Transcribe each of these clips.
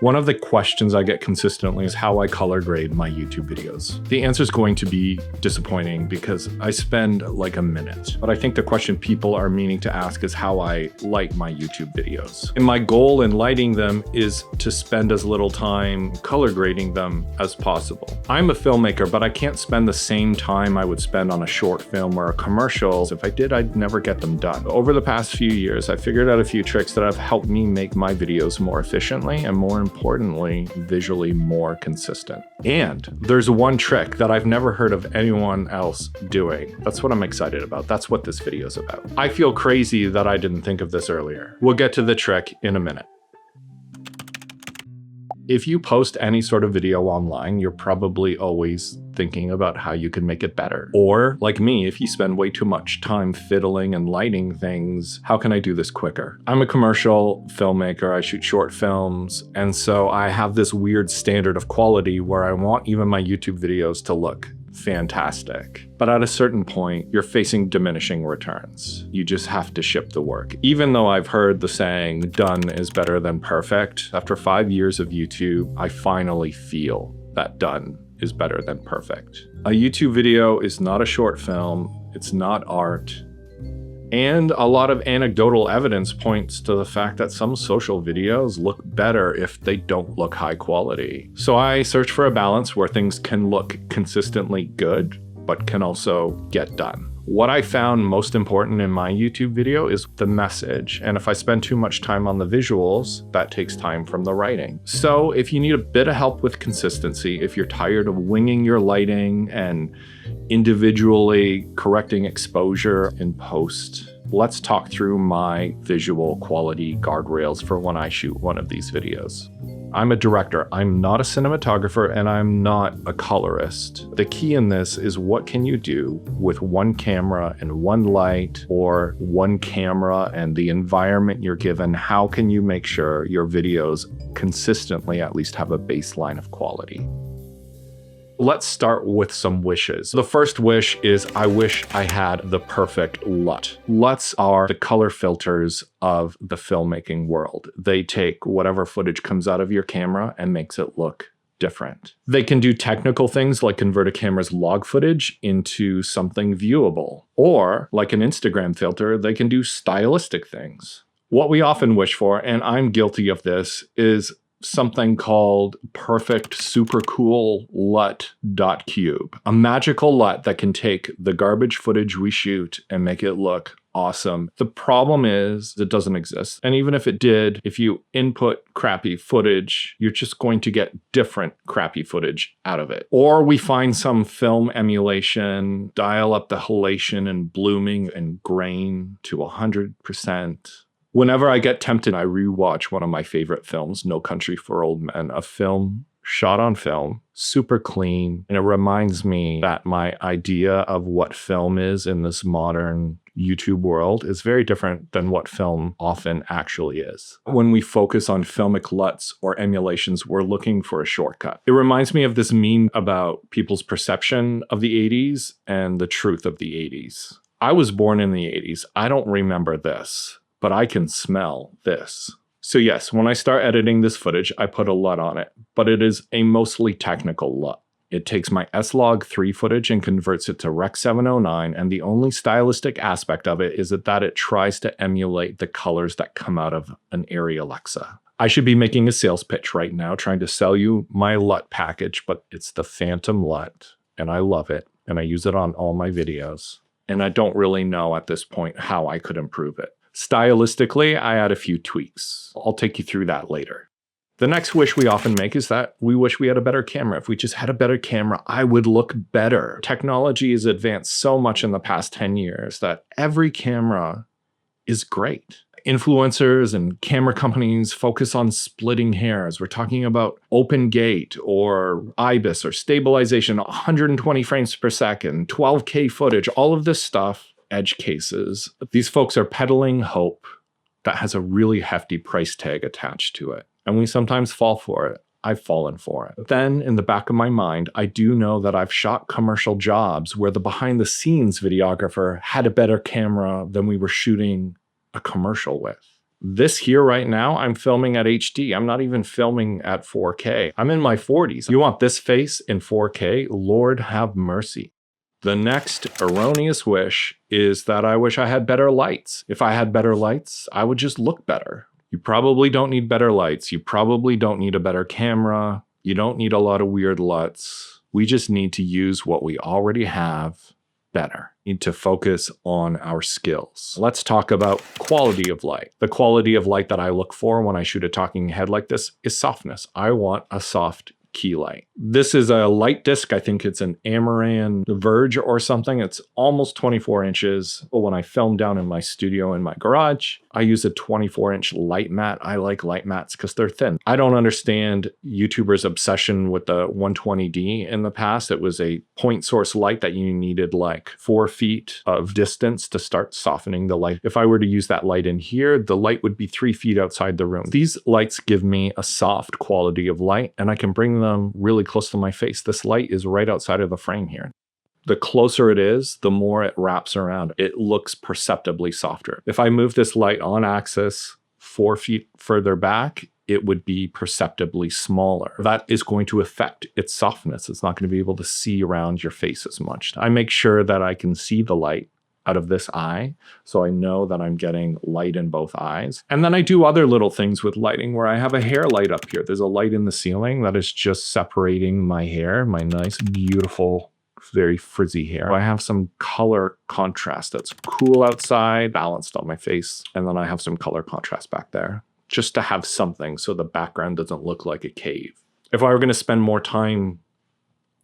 One of the questions I get consistently is how I color grade my YouTube videos. The answer is going to be disappointing because I spend like a minute. But I think the question people are meaning to ask is how I light my YouTube videos. And my goal in lighting them is to spend as little time color grading them as possible. I'm a filmmaker, but I can't spend the same time I would spend on a short film or a commercial. If I did, I'd never get them done. Over the past few years, I figured out a few tricks that have helped me make my videos more efficiently and, more importantly, visually more consistent. And there's one trick that I've never heard of anyone else doing. That's what I'm excited about. That's what this video is about. I feel crazy that I didn't think of this earlier. We'll get to the trick in a minute. If you post any sort of video online, you're probably always thinking about how you can make it better. Or, like me, if you spend way too much time fiddling and lighting things, how can I do this quicker? I'm a commercial filmmaker, I shoot short films, and so I have this weird standard of quality where I want even my YouTube videos to look fantastic. But at a certain point, you're facing diminishing returns. You just have to ship the work. Even though I've heard the saying, done is better than perfect, after 5 years of YouTube, I finally feel that done is better than perfect. A YouTube video is not a short film, it's not art. And a lot of anecdotal evidence points to the fact that some social videos look better if they don't look high quality. So I search for a balance where things can look consistently good, but can also get done. What I found most important in my YouTube video is the message. And if I spend too much time on the visuals, that takes time from the writing. So if you need a bit of help with consistency, if you're tired of winging your lighting and individually correcting exposure in post, let's talk through my visual quality guardrails for when I shoot one of these videos. I'm a director, I'm not a cinematographer, and I'm not a colorist. The key in this is what can you do with one camera and one light, or one camera and the environment you're given? How can you make sure your videos consistently at least have a baseline of quality? Let's start with some wishes. The first wish is I wish I had the perfect LUT. LUTs are the color filters of the filmmaking world. They take whatever footage comes out of your camera and makes it look different. They can do technical things like convert a camera's log footage into something viewable. Or, like an Instagram filter, they can do stylistic things. What we often wish for, and I'm guilty of this, is something called perfect super cool LUT.cube, a magical LUT that can take the garbage footage we shoot and make it look awesome. The problem is it doesn't exist. And even if it did, if you input crappy footage, you're just going to get different crappy footage out of it. Or we find some film emulation, dial up the halation and blooming and grain to 100%. Whenever I get tempted, I rewatch one of my favorite films, No Country for Old Men, a film shot on film, super clean. And it reminds me that my idea of what film is in this modern YouTube world is very different than what film often actually is. When we focus on filmic LUTs or emulations, we're looking for a shortcut. It reminds me of this meme about people's perception of the 80s and the truth of the 80s. I was born in the 80s. I don't remember this, but I can smell this. So yes, when I start editing this footage, I put a LUT on it, but it is a mostly technical LUT. It takes my S-Log3 footage and converts it to Rec 709, and the only stylistic aspect of it is that it tries to emulate the colors that come out of an Arri Alexa. I should be making a sales pitch right now trying to sell you my LUT package, but it's the Phantom LUT, and I love it, and I use it on all my videos. And I don't really know at this point how I could improve it. Stylistically, I add a few tweaks. I'll take you through that later. The next wish we often make is that we wish we had a better camera. If we just had a better camera, I would look better. Technology has advanced so much in the past 10 years that every camera is great. Influencers and camera companies focus on splitting hairs. We're talking about open gate or IBIS or stabilization, 120 frames per second, 12K footage, all of this stuff. Edge cases. These folks are peddling hope that has a really hefty price tag attached to it. And we sometimes fall for it. I've fallen for it. Then in the back of my mind, I do know that I've shot commercial jobs where the behind the scenes videographer had a better camera than we were shooting a commercial with. This here right now, I'm filming at HD. I'm not even filming at 4K. I'm in my 40s. You want this face in 4K? Lord have mercy. The next erroneous wish is that I wish I had better lights. If I had better lights, I would just look better. You probably don't need better lights. You probably don't need a better camera. You don't need a lot of weird LUTs. We just need to use what we already have better. Need to focus on our skills. Let's talk about quality of light. The quality of light that I look for when I shoot a talking head like this is softness. I want a soft key light. This is a light disc. I think it's an Amaran Verge or something. It's almost 24 inches. But when I film down in my studio in my garage, I use a 24-inch light mat. I like light mats because they're thin. I don't understand YouTubers' obsession with the 120D in the past. It was a point source light that you needed like 4 feet of distance to start softening the light. If I were to use that light in here, the light would be 3 feet outside the room. These lights give me a soft quality of light, and I can bring them really close to my face. This light is right outside of the frame here. The closer it is, the more it wraps around. It looks perceptibly softer. If I move this light on axis 4 feet further back, it would be perceptibly smaller. That is going to affect its softness. It's not going to be able to see around your face as much. I make sure that I can see the light out of this eye, so I know that I'm getting light in both eyes. And then I do other little things with lighting where I have a hair light up here. There's a light in the ceiling that is just separating my hair, my nice, beautiful, very frizzy hair. I have some color contrast that's cool outside, balanced on my face, and then I have some color contrast back there, just to have something so the background doesn't look like a cave. If I were going to spend more time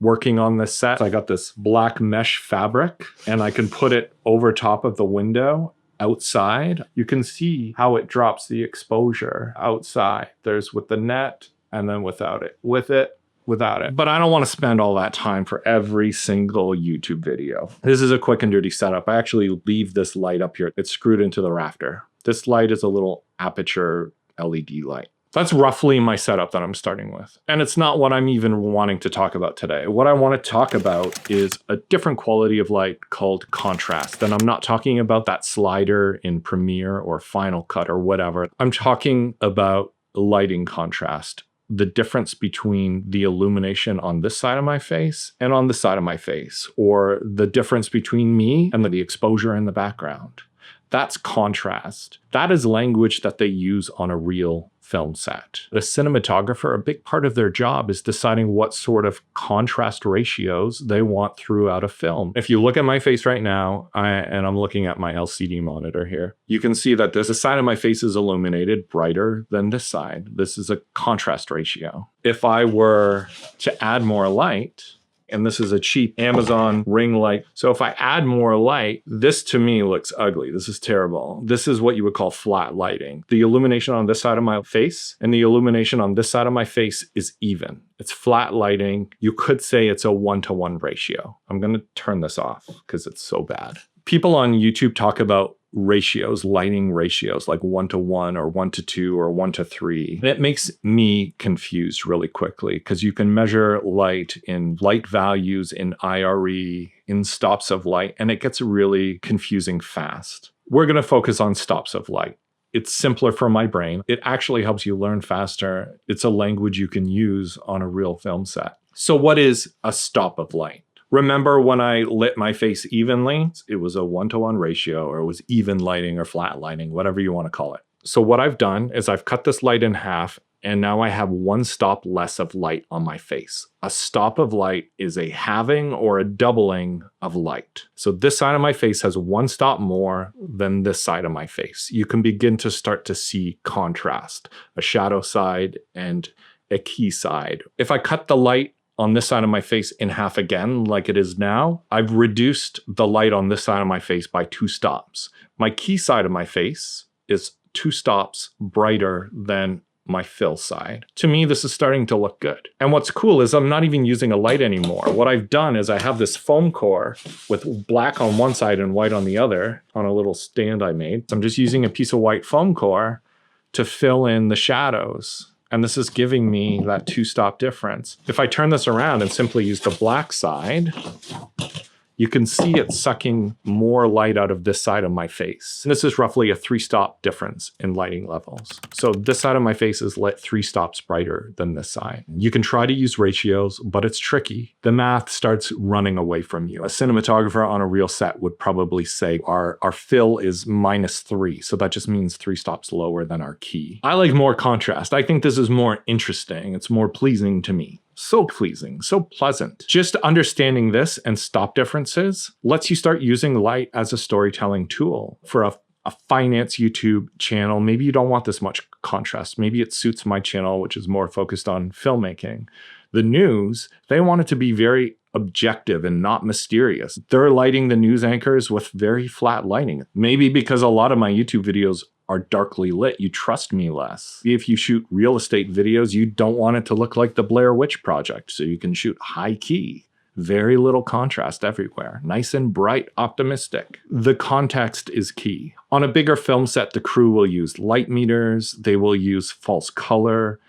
working on this set, I got this black mesh fabric and I can put it over top of the window outside. You can see how it drops the exposure outside. There's with the net and then without it, with it, without it. But I don't want to spend all that time for every single YouTube video. This is a quick and dirty setup. I actually leave this light up here. It's screwed into the rafter. This light is a little aperture LED light. That's roughly my setup that I'm starting with. And it's not what I'm even wanting to talk about today. What I want to talk about is a different quality of light called contrast. And I'm not talking about that slider in Premiere or Final Cut or whatever. I'm talking about lighting contrast. The difference between the illumination on this side of my face and on this side of my face, or the difference between me and the exposure in the background. That's contrast. That is language that they use on a real film set. A cinematographer, a big part of their job is deciding what sort of contrast ratios they want throughout a film. If you look at my face right now, and I'm looking at my LCD monitor here, you can see that this side of my face is illuminated brighter than this side. This is a contrast ratio. If I were to add more light, and this is a cheap Amazon ring light. So if I add more light, this to me looks ugly. This is terrible. This is what you would call flat lighting. The illumination on this side of my face and the illumination on this side of my face is even. It's flat lighting. You could say it's a 1-to-1 ratio. I'm going to turn this off because it's so bad. People on YouTube talk about ratios, lighting ratios, like 1-to-1 or 1-to-2 or 1-to-3. And it makes me confused really quickly because you can measure light in light values, in IRE, in stops of light, and it gets really confusing fast. We're going to focus on stops of light. It's simpler for my brain. It actually helps you learn faster. It's a language you can use on a real film set. So what is a stop of light? Remember when I lit my face evenly? It was a 1-to-1 ratio, or it was even lighting or flat lighting, whatever you want to call it. So what I've done is I've cut this light in half, and now I have 1 stop less of light on my face. A stop of light is a halving or a doubling of light. So this side of my face has 1 stop more than this side of my face. You can begin to start to see contrast, a shadow side and a key side. If I cut the light on this side of my face in half again, like it is now, I've reduced the light on this side of my face by 2 stops. My key side of my face is 2 stops brighter than my fill side. To me, this is starting to look good. And what's cool is I'm not even using a light anymore. What I've done is I have this foam core with black on one side and white on the other on a little stand I made. So I'm just using a piece of white foam core to fill in the shadows. And this is giving me that 2-stop difference. If I turn this around and simply use the black side, you can see it sucking more light out of this side of my face. And this is roughly a 3-stop difference in lighting levels. So this side of my face is lit 3 stops brighter than this side. You can try to use ratios, but it's tricky. The math starts running away from you. A cinematographer on a real set would probably say our fill is -3, so that just means 3 stops lower than our key. I like more contrast. I think this is more interesting. It's more pleasing to me. So pleasing, so pleasant. Just understanding this and stop differences lets you start using light as a storytelling tool. For a finance YouTube channel, maybe you don't want this much contrast. Maybe it suits my channel, which is more focused on filmmaking. The news, they want it to be very objective and not mysterious. They're lighting the news anchors with very flat lighting. Maybe because a lot of my YouTube videos are darkly lit, you trust me less. If you shoot real estate videos, you don't want it to look like the Blair Witch Project, so you can shoot high key. Very little contrast everywhere. Nice and bright, optimistic. The context is key. On a bigger film set, the crew will use light meters, they will use false color,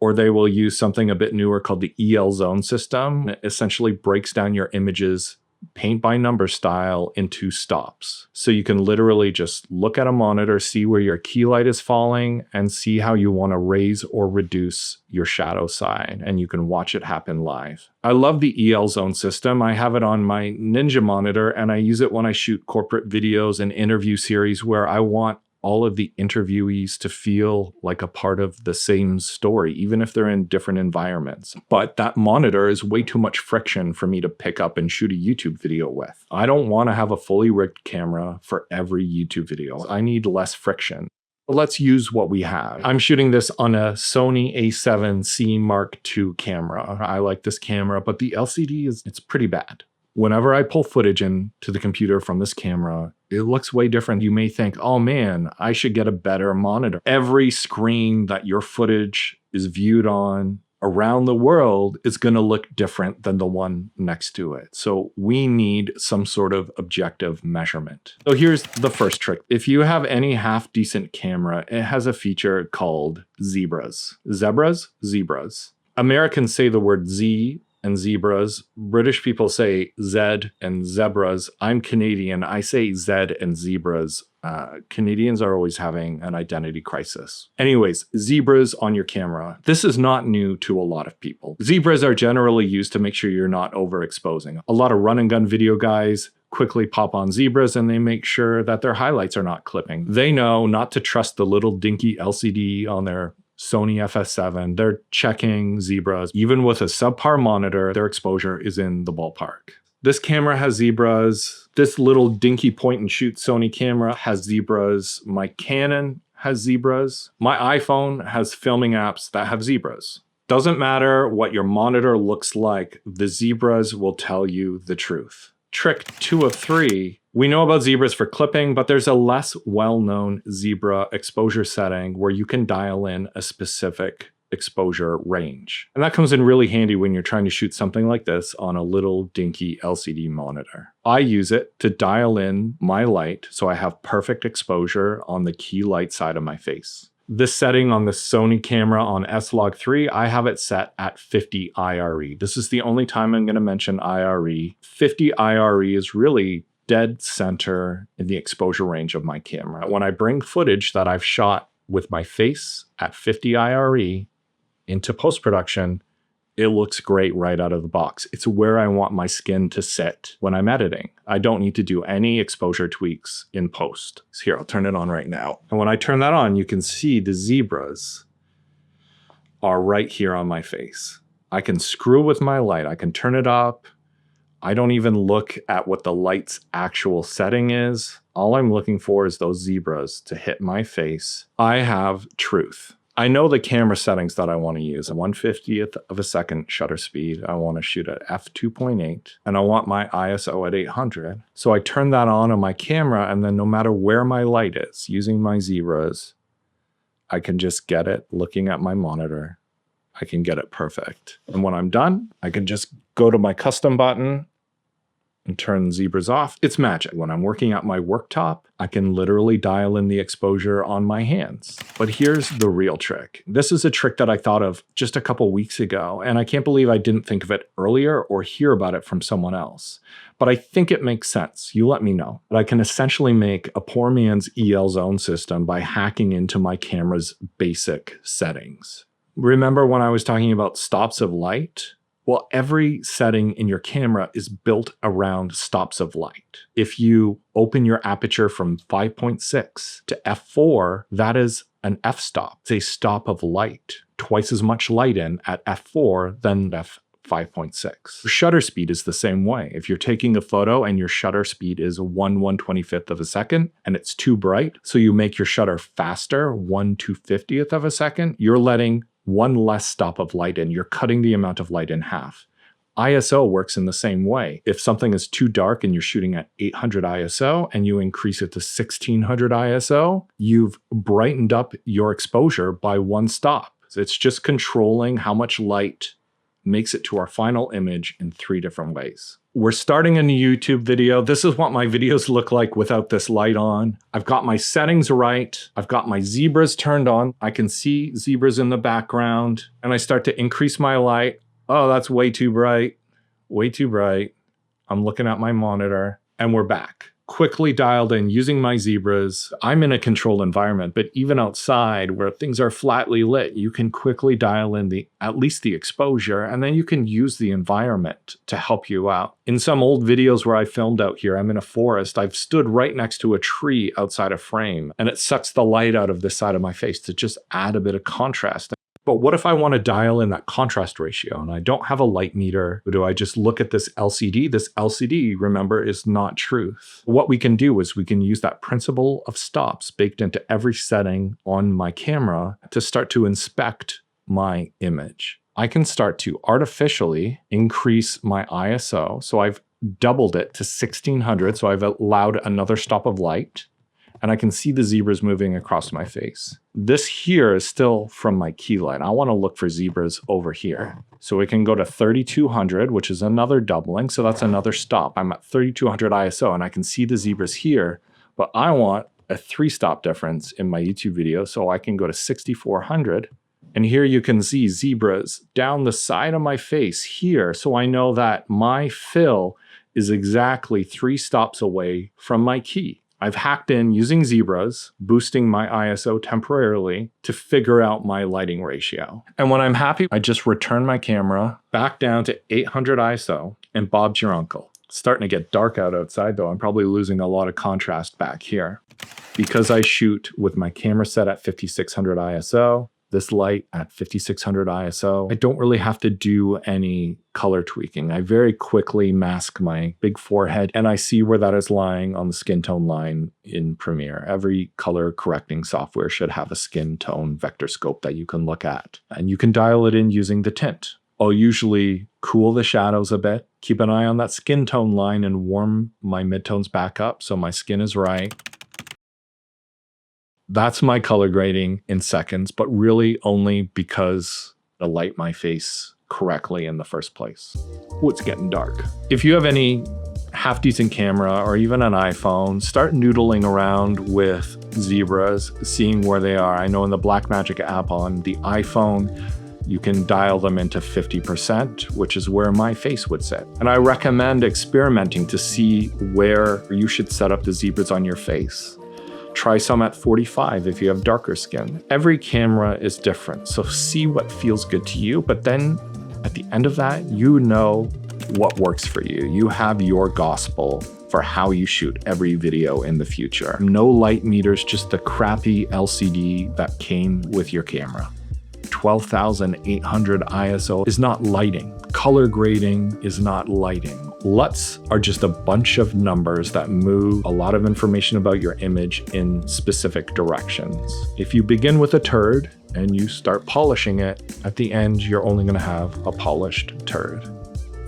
or they will use something a bit newer called the EL zone system. It essentially breaks down your images paint by number style into stops. So you can literally just look at a monitor, see where your key light is falling, and see how you want to raise or reduce your shadow side, and you can watch it happen live. I love the EL zone system. I have it on my Ninja monitor, and I use it when I shoot corporate videos and interview series where I want all of the interviewees to feel like a part of the same story, even if they're in different environments. But that monitor is way too much friction for me to pick up and shoot a YouTube video with. I don't want to have a fully rigged camera for every YouTube video. I need less friction. Let's use what we have. I'm shooting this on a Sony a7C Mark II camera. I like this camera, but the LCD it's pretty bad. Whenever I pull footage into the computer from this camera, it looks way different. You may think, oh man, I should get a better monitor. Every screen that your footage is viewed on around the world is going to look different than the one next to it. So we need some sort of objective measurement. So here's the first trick. If you have any half decent camera, it has a feature called zebras. Zebras. Americans say the word Z and zebras. British people say Z and zebras. I'm Canadian. I say Z and zebras. Canadians are always having an identity crisis. Anyways, zebras on your camera. This is not new to a lot of people. Zebras are generally used to make sure you're not overexposing. A lot of run and gun video guys quickly pop on zebras and they make sure that their highlights are not clipping. They know not to trust the little dinky LCD on their Sony FS7, they're checking zebras. Even with a subpar monitor, their exposure is in the ballpark. This camera has zebras. This little dinky point and shoot Sony camera has zebras. My Canon has zebras. My iPhone has filming apps that have zebras. Doesn't matter what your monitor looks like, the zebras will tell you the truth. Trick 2 of 3. We know about zebras for clipping, but there's a less well-known zebra exposure setting where you can dial in a specific exposure range. And that comes in really handy when you're trying to shoot something like this on a little dinky LCD monitor. I use it to dial in my light so I have perfect exposure on the key light side of my face. This setting on the Sony camera on S-Log3, I have it set at 50 IRE. This is the only time I'm going to mention IRE. 50 IRE is really dead center in the exposure range of my camera. When I bring footage that I've shot with my face at 50 IRE into post-production, it looks great right out of the box. It's where I want my skin to sit when I'm editing. I don't need to do any exposure tweaks in post. So here, I'll turn it on right now. And when I turn that on, you can see the zebras are right here on my face. I can screw with my light. I can turn it up. I don't even look at what the light's actual setting is. All I'm looking for is those zebras to hit my face. I have truth. I know the camera settings that I want to use. 1/50th of a second shutter speed. I want to shoot at f2.8 and I want my ISO at 800. So I turn that on my camera, and then no matter where my light is, using my zebras, I can just get it looking at my monitor. I can get it perfect. And when I'm done, I can just go to my custom button and turn zebras off, it's magic. When I'm working at my worktop, I can literally dial in the exposure on my hands. But here's the real trick. This is a trick that I thought of just a couple weeks ago, and I can't believe I didn't think of it earlier or hear about it from someone else. But I think it makes sense. You let me know. But I can essentially make a poor man's EL zone system by hacking into my camera's basic settings. Remember when I was talking about stops of light? Well, every setting in your camera is built around stops of light. If you open your aperture from 5.6 to f4, that is an f-stop. It's a stop of light. Twice as much light in at f4 than f5.6. Shutter speed is the same way. If you're taking a photo and your shutter speed is 1/125th of a second and it's too bright, so you make your shutter faster, 1/250th of a second, you're letting one less stop of light in. You're cutting the amount of light in half. ISO works in the same way. If something is too dark and you're shooting at 800 ISO and you increase it to 1600 ISO, you've brightened up your exposure by one stop. It's just controlling how much light makes it to our final image in 3 different ways. We're starting a new YouTube video. This is what my videos look like without this light on. I've got my settings right. I've got my zebras turned on. I can see zebras in the background, and I start to increase my light. Oh, that's way too bright. Way too bright. I'm looking at my monitor, and we're back. Quickly dialed in using my zebras. I'm in a controlled environment, but even outside where things are flatly lit, you can quickly dial in at least the exposure, and then you can use the environment to help you out. In some old videos where I filmed out here, I'm in a forest, I've stood right next to a tree outside a frame, and it sucks the light out of this side of my face to just add a bit of contrast. But what if I want to dial in that contrast ratio and I don't have a light meter? Or do I just look at this LCD? This LCD, remember, is not truth. What we can do is we can use that principle of stops baked into every setting on my camera to start to inspect my image. I can start to artificially increase my ISO. So I've doubled it to 1600. So I've allowed another stop of light. And I can see the zebras moving across my face. This here is still from my key light. I want to look for zebras over here. So we can go to 3200, which is another doubling. So that's another stop. I'm at 3200 ISO and I can see the zebras here, but I want a 3-stop difference in my YouTube video. So I can go to 6400. And here you can see zebras down the side of my face here. So I know that my fill is exactly 3 stops away from my key. I've hacked in using zebras, boosting my ISO temporarily to figure out my lighting ratio. And when I'm happy, I just return my camera back down to 800 ISO and Bob's your uncle. It's starting to get dark out outside though. I'm probably losing a lot of contrast back here. Because I shoot with my camera set at 5600 ISO, this light at 5600 ISO, I don't really have to do any color tweaking. I very quickly mask my big forehead and I see where that is lying on the skin tone line in Premiere. Every color correcting software should have a skin tone vector scope that you can look at. And you can dial it in using the tint. I'll usually cool the shadows a bit, keep an eye on that skin tone line and warm my midtones back up so my skin is right. That's my color grading in seconds, but really only because I light my face correctly in the first place. Oh, it's getting dark. If you have any half-decent camera or even an iPhone, start noodling around with zebras, seeing where they are. I know in the Blackmagic app on the iPhone, you can dial them into 50%, which is where my face would sit. And I recommend experimenting to see where you should set up the zebras on your face. Try some at 45 if you have darker skin. Every camera is different, so see what feels good to you, but then at the end of that, you know what works for you. You have your gospel for how you shoot every video in the future. No light meters, just the crappy LCD that came with your camera. 12,800 ISO is not lighting. Color grading is not lighting. LUTs are just a bunch of numbers that move a lot of information about your image in specific directions. If you begin with a turd and you start polishing it, at the end, you're only going to have a polished turd.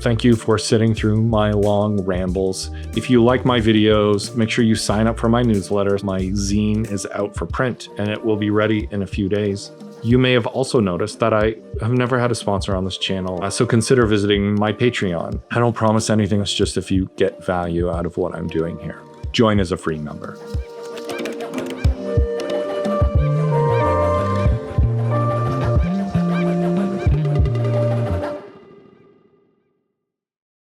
Thank you for sitting through my long rambles. If you like my videos, make sure you sign up for my newsletter. My zine is out for print and it will be ready in a few days. You may have also noticed that I have never had a sponsor on this channel, so consider visiting my Patreon. I don't promise anything, it's just if you get value out of what I'm doing here. Join as a free member.